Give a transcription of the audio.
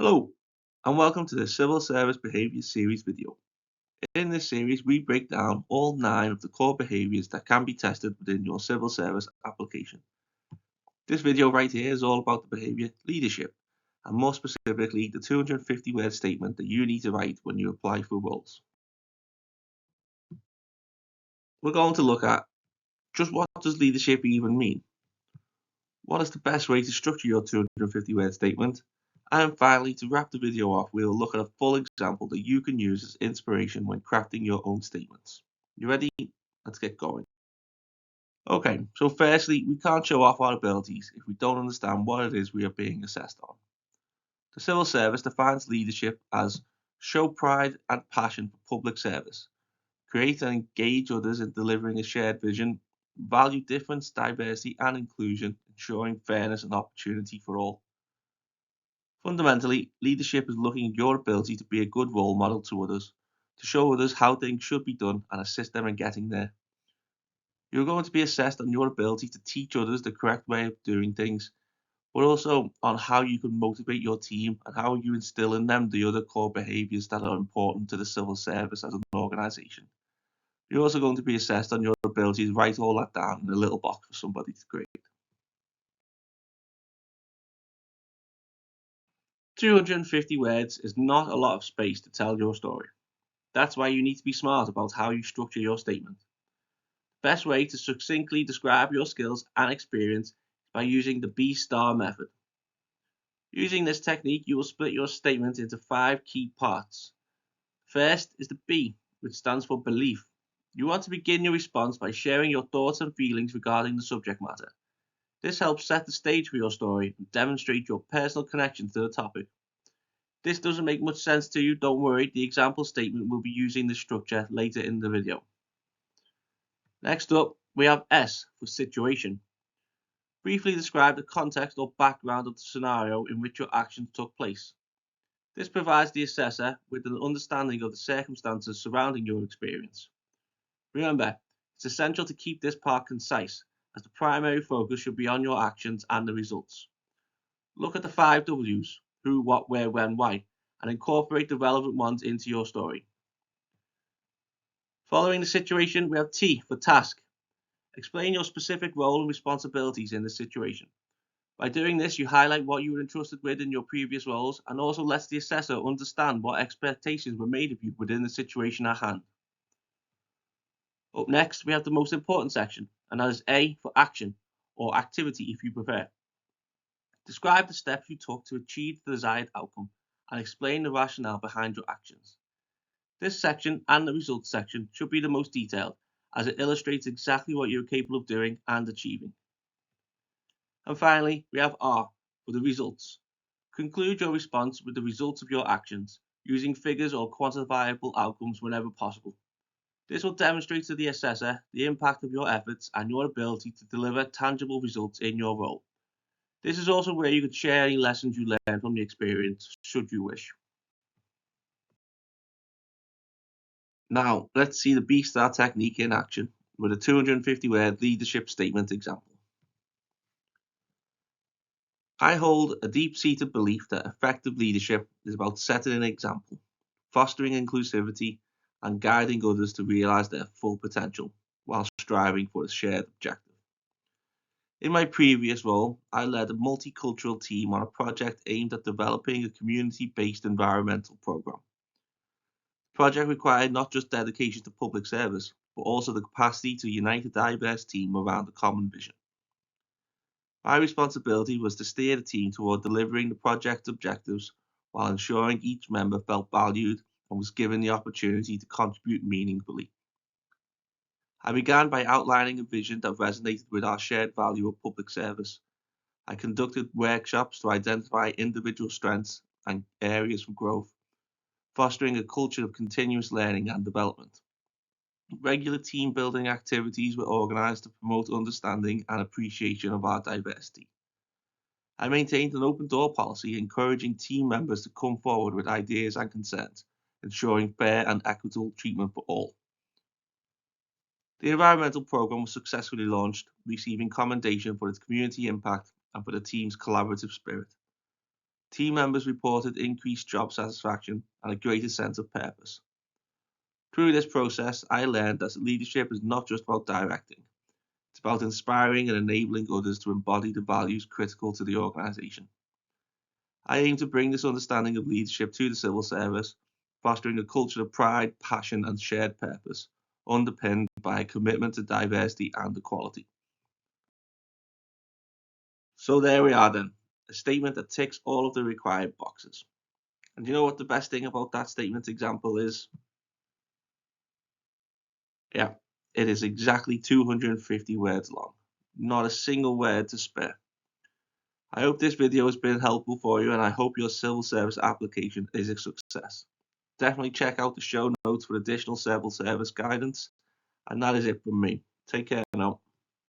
Hello, and welcome to the Civil Service Behaviour series video. In this series, we break down all 9 of the core behaviours that can be tested within your civil service application. This video right here is all about the behaviour leadership, and more specifically, the 250-word statement that you need to write when you apply for roles. We're going to look at just what does leadership even mean? What is the best way to structure your 250-word statement? And finally, to wrap the video off, we will look at a full example that you can use as inspiration when crafting your own statements. You ready? Let's get going. Okay, so firstly, we can't show off our abilities if we don't understand what it is we are being assessed on. The civil service defines leadership as show pride and passion for public service, create and engage others in delivering a shared vision, value difference, diversity, and inclusion, ensuring fairness and opportunity for all. Fundamentally, leadership is looking at your ability to be a good role model to others, to show others how things should be done and assist them in getting there. You're going to be assessed on your ability to teach others the correct way of doing things, but also on how you can motivate your team and how you instill in them the other core behaviours that are important to the civil service as an organisation. You're also going to be assessed on your ability to write all that down in a little box for somebody to grade. 250 words is not a lot of space to tell your story. That's why you need to be smart about how you structure your statement. The best way to succinctly describe your skills and experience is by using the B-star method. Using this technique, you will split your statement into 5 key parts. First is the B, which stands for belief. You want to begin your response by sharing your thoughts and feelings regarding the subject matter. This helps set the stage for your story and demonstrate your personal connection to the topic. If this doesn't make much sense to you, don't worry, the example statement will be using this structure later in the video. Next up, we have S for situation. Briefly describe the context or background of the scenario in which your actions took place. This provides the assessor with an understanding of the circumstances surrounding your experience. Remember, it's essential to keep this part concise, as the primary focus should be on your actions and the results. Look at the 5 W's, who, what, where, when, why, and incorporate the relevant ones into your story. Following the situation, we have T for task. Explain your specific role and responsibilities in this situation. By doing this, you highlight what you were entrusted with in your previous roles and also lets the assessor understand what expectations were made of you within the situation at hand. Up next, we have the most important section, and that is A for action, or activity if you prefer. Describe the steps you took to achieve the desired outcome and explain the rationale behind your actions. This section and the results section should be the most detailed, as it illustrates exactly what you are capable of doing and achieving. And finally, we have R for the results. Conclude your response with the results of your actions, using figures or quantifiable outcomes whenever possible. This will demonstrate to the assessor the impact of your efforts and your ability to deliver tangible results in your role. This is also where you could share any lessons you learned from the experience, should you wish. Now, let's see the B-star technique in action with a 250-word leadership statement example. I hold a deep-seated belief that effective leadership is about setting an example, fostering inclusivity, and guiding others to realize their full potential while striving for a shared objective. In my previous role, I led a multicultural team on a project aimed at developing a community-based environmental program. The project required not just dedication to public service, but also the capacity to unite a diverse team around a common vision. My responsibility was to steer the team toward delivering the project's objectives while ensuring each member felt valued and was given the opportunity to contribute meaningfully. I began by outlining a vision that resonated with our shared value of public service. I conducted workshops to identify individual strengths and areas for growth, fostering a culture of continuous learning and development. Regular team building activities were organized to promote understanding and appreciation of our diversity. I maintained an open door policy, encouraging team members to come forward with ideas and concerns, ensuring fair and equitable treatment for all. The environmental program was successfully launched, receiving commendation for its community impact and for the team's collaborative spirit. Team members reported increased job satisfaction and a greater sense of purpose. Through this process, I learned that leadership is not just about directing. It's about inspiring and enabling others to embody the values critical to the organisation. I aim to bring this understanding of leadership to the civil service, fostering a culture of pride, passion, and shared purpose, underpinned by a commitment to diversity and equality. So there we are then, a statement that ticks all of the required boxes. And you know what the best thing about that statement example is? Yeah, it is exactly 250 words long. Not a single word to spare. I hope this video has been helpful for you and I hope your civil service application is a success. Definitely check out the show notes for additional civil service guidance. And that is it from me. Take care now.